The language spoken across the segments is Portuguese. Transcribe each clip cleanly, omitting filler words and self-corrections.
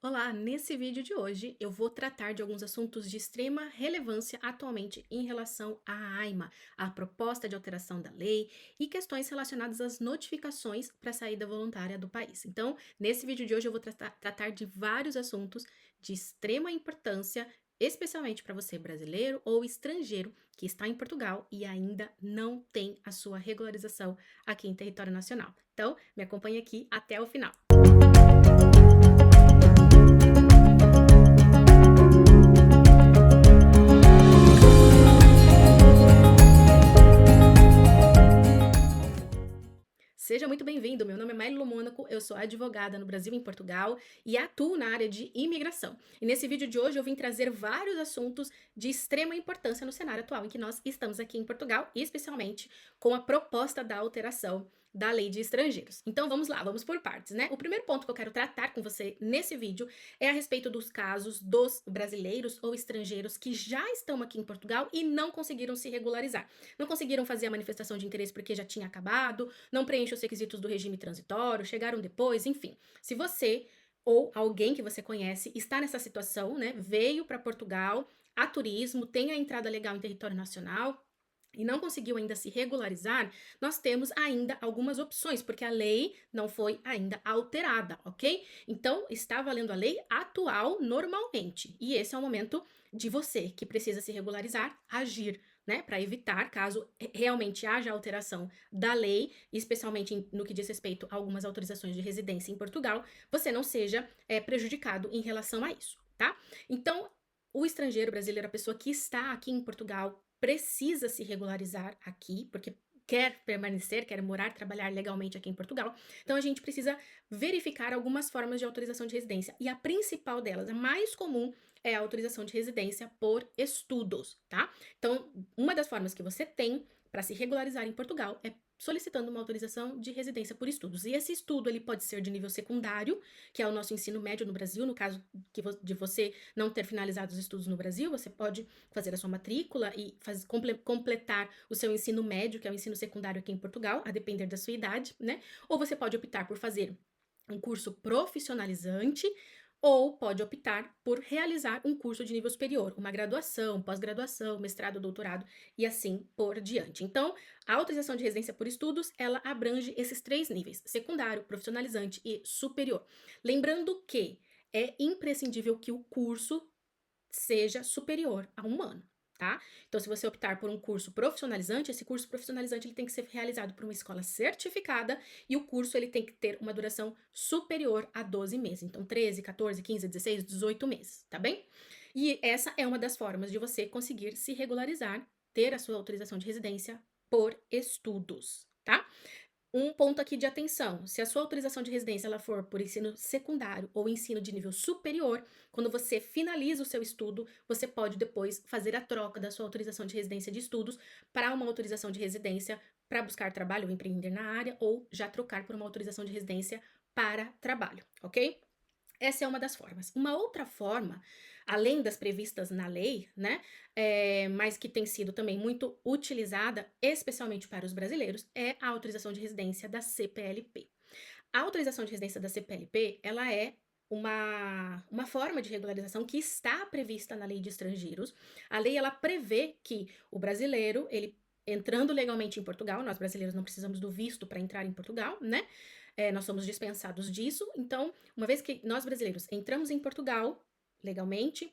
Olá, nesse vídeo de hoje eu vou tratar de alguns assuntos de extrema relevância atualmente em relação à AIMA, a proposta de alteração da lei e questões relacionadas às notificações para a saída voluntária do país. Então, nesse vídeo de hoje eu vou tratar de vários assuntos de extrema importância, especialmente para você brasileiro ou estrangeiro que está em Portugal e ainda não tem a sua regularização aqui em território nacional. Então, me acompanhe aqui até o final. Seja muito bem-vindo, meu nome é Maíla Mônaco, eu sou advogada no Brasil e em Portugal e atuo na área de imigração. E nesse vídeo de hoje eu vim trazer vários assuntos de extrema importância no cenário atual em que nós estamos aqui em Portugal, e especialmente com a proposta da alteração da lei de estrangeiros. Então vamos lá, vamos por partes, né? O primeiro ponto que eu quero tratar com você nesse vídeo é a respeito dos casos dos brasileiros ou estrangeiros que já estão aqui em Portugal e não conseguiram se regularizar. Não conseguiram fazer a manifestação de interesse porque já tinha acabado, não preenchem os requisitos do regime transitório, chegaram depois, enfim. Se você ou alguém que você conhece está nessa situação, né, veio para Portugal a turismo, tem a entrada legal em território nacional e não conseguiu ainda se regularizar, nós temos ainda algumas opções, porque a lei não foi ainda alterada, ok? Então, está valendo a lei atual normalmente. E esse é o momento de você, que precisa se regularizar, agir, né, para evitar, caso realmente haja alteração da lei, especialmente no que diz respeito a algumas autorizações de residência em Portugal, você não seja prejudicado em relação a isso, tá? Então, o estrangeiro brasileiro, a pessoa que está aqui em Portugal, precisa se regularizar aqui, porque quer permanecer, quer morar, trabalhar legalmente aqui em Portugal. Então, a gente precisa verificar algumas formas de autorização de residência. E a principal delas, a mais comum, é a autorização de residência por estudos, tá? Então, uma das formas que você tem para se regularizar em Portugal é solicitando uma autorização de residência por estudos. E esse estudo ele pode ser de nível secundário, que é o nosso ensino médio no Brasil. No caso de você não ter finalizado os estudos no Brasil, você pode fazer a sua matrícula e completar o seu ensino médio, que é o ensino secundário aqui em Portugal, a depender da sua idade, né? Ou você pode optar por fazer um curso profissionalizante, ou pode optar por realizar um curso de nível superior, uma graduação, pós-graduação, mestrado, doutorado e assim por diante. Então, a autorização de residência por estudos, ela abrange esses três níveis: secundário, profissionalizante e superior. Lembrando que é imprescindível que o curso seja superior a um ano, tá? Então, se você optar por um curso profissionalizante, esse curso profissionalizante ele tem que ser realizado por uma escola certificada e o curso ele tem que ter uma duração superior a 12 meses. Então, 13, 14, 15, 16, 18 meses, tá bem? E essa é uma das formas de você conseguir se regularizar, ter a sua autorização de residência por estudos, tá? Um ponto aqui de atenção: se a sua autorização de residência ela for por ensino secundário ou ensino de nível superior, quando você finaliza o seu estudo, você pode depois fazer a troca da sua autorização de residência de estudos para uma autorização de residência para buscar trabalho ou empreender na área, ou já trocar por uma autorização de residência para trabalho, ok? Essa é uma das formas. Uma outra forma, além das previstas na lei, né, mas que tem sido também muito utilizada, especialmente para os brasileiros, é a autorização de residência da CPLP. A autorização de residência da CPLP, ela é uma forma de regularização que está prevista na lei de estrangeiros. A lei, ela prevê que o brasileiro, ele entrando legalmente em Portugal, nós brasileiros não precisamos do visto para entrar em Portugal, né? Nós somos dispensados disso. Então, uma vez que nós brasileiros entramos em Portugal legalmente,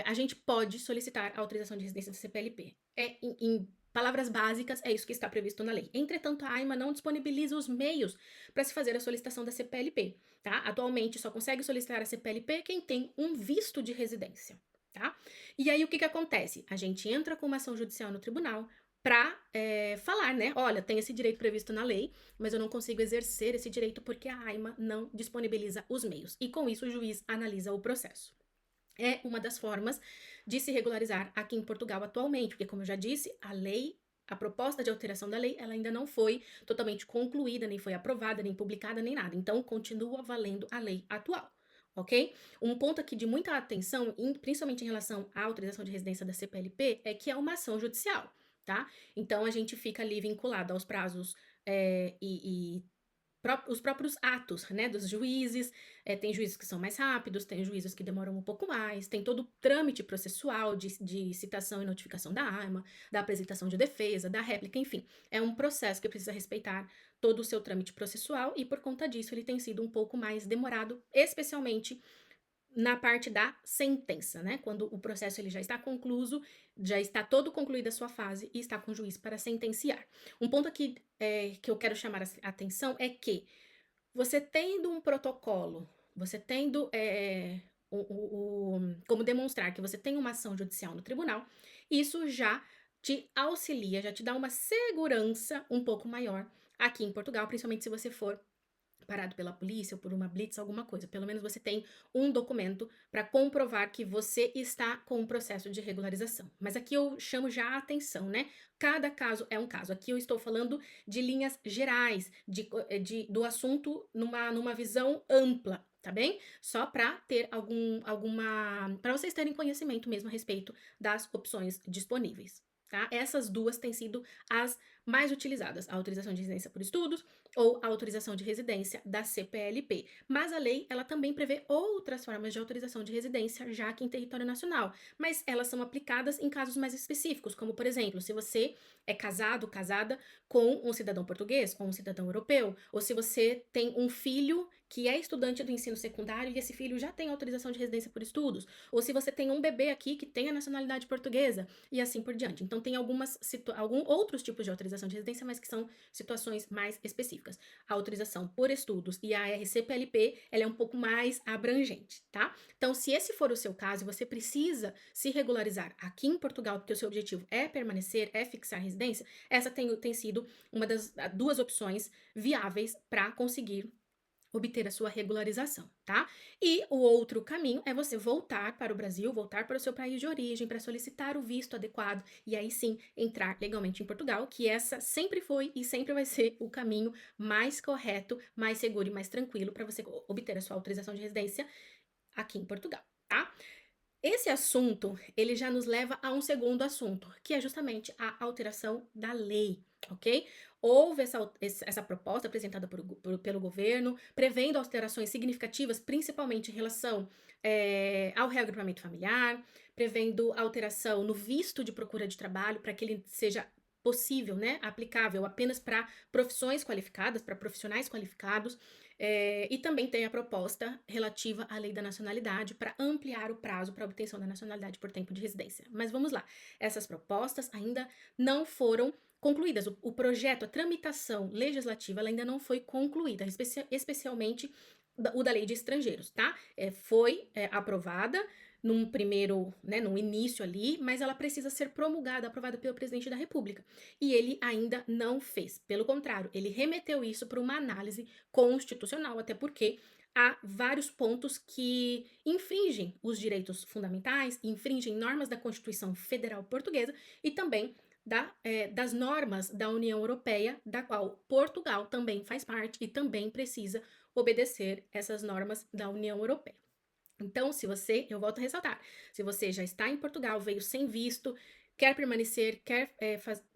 a gente pode solicitar a autorização de residência da CPLP. Em palavras básicas, é isso que está previsto na lei. Entretanto, a AIMA não disponibiliza os meios para se fazer a solicitação da CPLP, tá? Atualmente, só consegue solicitar a CPLP quem tem um visto de residência, tá? E aí, o que acontece? A gente entra com uma ação judicial no tribunal para falar, né? Olha, tem esse direito previsto na lei, mas eu não consigo exercer esse direito porque a AIMA não disponibiliza os meios. E com isso, o juiz analisa o processo. É uma das formas de se regularizar aqui em Portugal atualmente, porque, como eu já disse, a proposta de alteração da lei, ela ainda não foi totalmente concluída, nem foi aprovada, nem publicada, nem nada. Então, continua valendo a lei atual, ok? Um ponto aqui de muita atenção, principalmente em relação à autorização de residência da CPLP, é que é uma ação judicial, tá? Então, a gente fica ali vinculado aos prazos e os próprios atos, né, dos juízes. Tem juízes que são mais rápidos, tem juízes que demoram um pouco mais, tem todo o trâmite processual de citação e notificação da arma, da apresentação de defesa, da réplica, enfim. É um processo que precisa respeitar todo o seu trâmite processual e, por conta disso, ele tem sido um pouco mais demorado, especialmente na parte da sentença, né? Quando o processo ele já está concluído, já está todo concluída a sua fase e está com o juiz para sentenciar. Um ponto aqui que eu quero chamar a atenção é que você tendo um protocolo, você tendo como demonstrar que você tem uma ação judicial no tribunal, isso já te auxilia, já te dá uma segurança um pouco maior aqui em Portugal, principalmente se você for parado pela polícia ou por uma blitz, alguma coisa. Pelo menos você tem um documento para comprovar que você está com um processo de regularização. Mas aqui eu chamo já a atenção, né? Cada caso é um caso. Aqui eu estou falando de linhas gerais, do assunto numa visão ampla, tá bem? Só para ter para vocês terem conhecimento mesmo a respeito das opções disponíveis. Tá? Essas duas têm sido as mais utilizadas, a autorização de residência por estudos ou a autorização de residência da CPLP. Mas a lei, ela também prevê outras formas de autorização de residência já aqui em território nacional, mas elas são aplicadas em casos mais específicos, como por exemplo, se você é casado, casada com um cidadão português, com um cidadão europeu, ou se você tem um filho que é estudante do ensino secundário e esse filho já tem autorização de residência por estudos, ou se você tem um bebê aqui que tem a nacionalidade portuguesa e assim por diante. Então tem alguns outros tipos de autorização de residência, mas que são situações mais específicas. A autorização por estudos e a RCPLP, ela é um pouco mais abrangente, tá? Então, se esse for o seu caso e você precisa se regularizar aqui em Portugal, porque o seu objetivo é permanecer, é fixar residência, essa tem sido uma das duas opções viáveis para conseguir obter a sua regularização, tá? E o outro caminho é você voltar para o Brasil, voltar para o seu país de origem, para solicitar o visto adequado e aí sim entrar legalmente em Portugal, que essa sempre foi e sempre vai ser o caminho mais correto, mais seguro e mais tranquilo para você obter a sua autorização de residência aqui em Portugal, tá? Esse assunto, ele já nos leva a um segundo assunto, que é justamente a alteração da lei, ok? Houve essa proposta apresentada pelo governo, prevendo alterações significativas, principalmente em relação ao reagrupamento familiar, prevendo alteração no visto de procura de trabalho, para que ele seja possível, né, aplicável apenas para profissões qualificadas, para profissionais qualificados, e também tem a proposta relativa à lei da nacionalidade para ampliar o prazo para obtenção da nacionalidade por tempo de residência. Mas vamos lá, essas propostas ainda não foram concluídas. O projeto, a tramitação legislativa, ela ainda não foi concluída, especialmente o da lei de estrangeiros, tá? Foi aprovada num primeiro, né, num início ali, mas ela precisa ser promulgada, aprovada pelo presidente da República. E ele ainda não fez. Pelo contrário, ele remeteu isso para uma análise constitucional, até porque há vários pontos que infringem os direitos fundamentais, infringem normas da Constituição Federal Portuguesa e também das normas da União Europeia, da qual Portugal também faz parte e também precisa obedecer essas normas da União Europeia. Então, eu volto a ressaltar, se você já está em Portugal, veio sem visto, quer permanecer, quer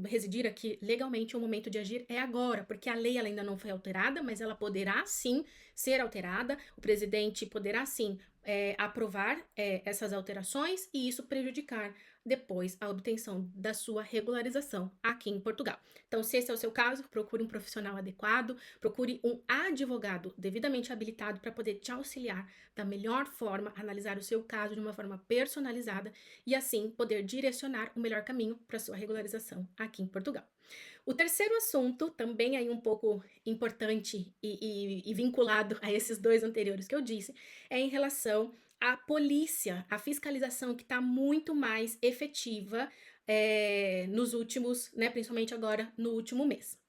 residir aqui legalmente, o momento de agir é agora, porque a lei ela ainda não foi alterada, mas ela poderá sim ser alterada, o presidente poderá sim aprovar essas alterações e isso prejudicar depois a obtenção da sua regularização aqui em Portugal. Então, se esse é o seu caso, procure um profissional adequado, procure um advogado devidamente habilitado para poder te auxiliar da melhor forma, analisar o seu caso de uma forma personalizada e assim poder direcionar o melhor caminho para sua regularização aqui em Portugal. O terceiro assunto, também aí um pouco importante e vinculado a esses dois anteriores que eu disse, é em relação à polícia, a fiscalização que está muito mais efetiva nos últimos, né, principalmente agora no último mês.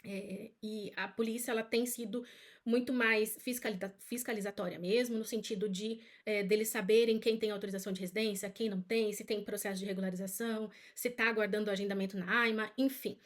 E a polícia ela tem sido muito mais fiscalizatória mesmo, no sentido de deles saberem quem tem autorização de residência, quem não tem, se tem processo de regularização, se está aguardando o agendamento na AIMA, enfim.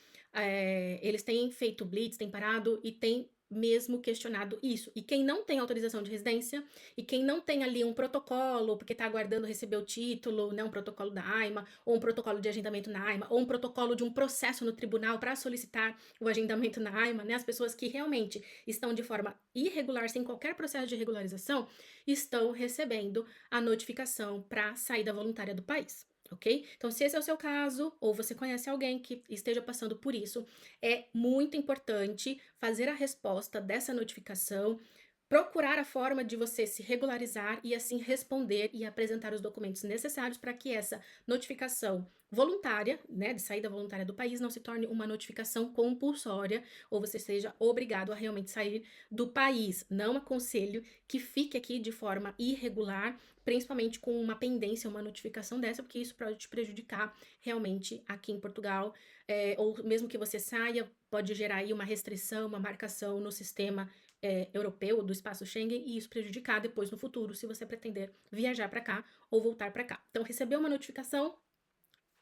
Eles têm feito blitz, têm parado e têm mesmo questionado isso. E quem não tem autorização de residência e quem não tem ali um protocolo, porque está aguardando receber o título, né, um protocolo da AIMA, ou um protocolo de agendamento na AIMA, ou um protocolo de um processo no tribunal para solicitar o agendamento na AIMA, né, as pessoas que realmente estão de forma irregular, sem qualquer processo de regularização, estão recebendo a notificação para saída voluntária do país. Ok? Então, se esse é o seu caso, ou você conhece alguém que esteja passando por isso, é muito importante fazer a resposta dessa notificação, procurar a forma de você se regularizar e assim responder e apresentar os documentos necessários para que essa notificação voluntária, né, de saída voluntária do país, não se torne uma notificação compulsória ou você seja obrigado a realmente sair do país. Não aconselho que fique aqui de forma irregular, principalmente com uma pendência, uma notificação dessa, porque isso pode te prejudicar realmente aqui em Portugal, ou mesmo que você saia, pode gerar aí uma restrição, uma marcação no sistema europeu, do espaço Schengen, e isso prejudicar depois no futuro, se você pretender viajar para cá ou voltar para cá. Então, recebeu uma notificação,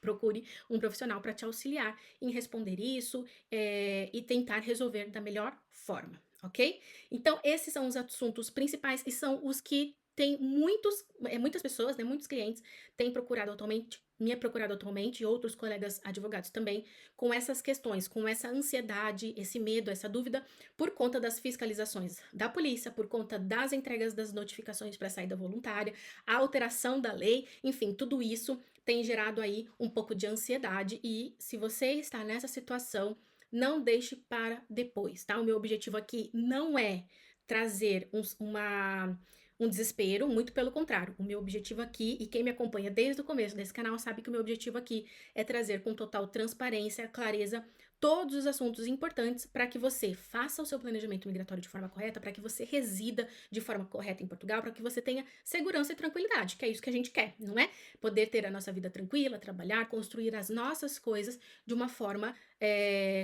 procure um profissional para te auxiliar em responder isso e tentar resolver da melhor forma, ok? Então, esses são os assuntos principais e são os que tem muitas pessoas, né, muitos clientes têm procurado atualmente, me procurado atualmente e outros colegas advogados também, com essas questões, com essa ansiedade, esse medo, essa dúvida, por conta das fiscalizações da polícia, por conta das entregas das notificações para saída voluntária, a alteração da lei, enfim, tudo isso tem gerado aí um pouco de ansiedade e se você está nessa situação, não deixe para depois, tá? O meu objetivo aqui não é trazer um desespero, muito pelo contrário. O meu objetivo aqui, e quem me acompanha desde o começo desse canal sabe que o meu objetivo aqui é trazer com total transparência, clareza, todos os assuntos importantes para que você faça o seu planejamento migratório de forma correta, para que você resida de forma correta em Portugal, para que você tenha segurança e tranquilidade, que é isso que a gente quer, não é? Poder ter a nossa vida tranquila, trabalhar, construir as nossas coisas de uma forma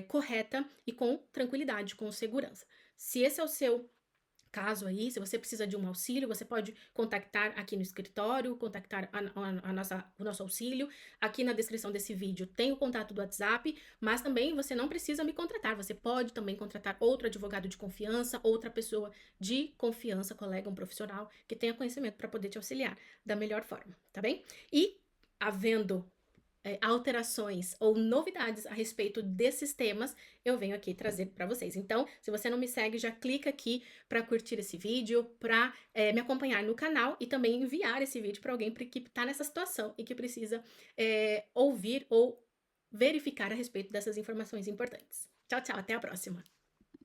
correta e com tranquilidade, com segurança. Se esse é o seu caso aí, se você precisa de um auxílio, você pode contactar aqui no escritório, contactar o nosso auxílio. Aqui na descrição desse vídeo tem o contato do WhatsApp, mas também você não precisa me contratar. Você pode também contratar outro advogado de confiança, outra pessoa de confiança, colega, um profissional que tenha conhecimento para poder te auxiliar da melhor forma, tá bem? E havendo alterações ou novidades a respeito desses temas, eu venho aqui trazer para vocês. Então, se você não me segue, já clica aqui para curtir esse vídeo, para me acompanhar no canal e também enviar esse vídeo para alguém que está nessa situação e que precisa ouvir ou verificar a respeito dessas informações importantes. Tchau, tchau, até a próxima!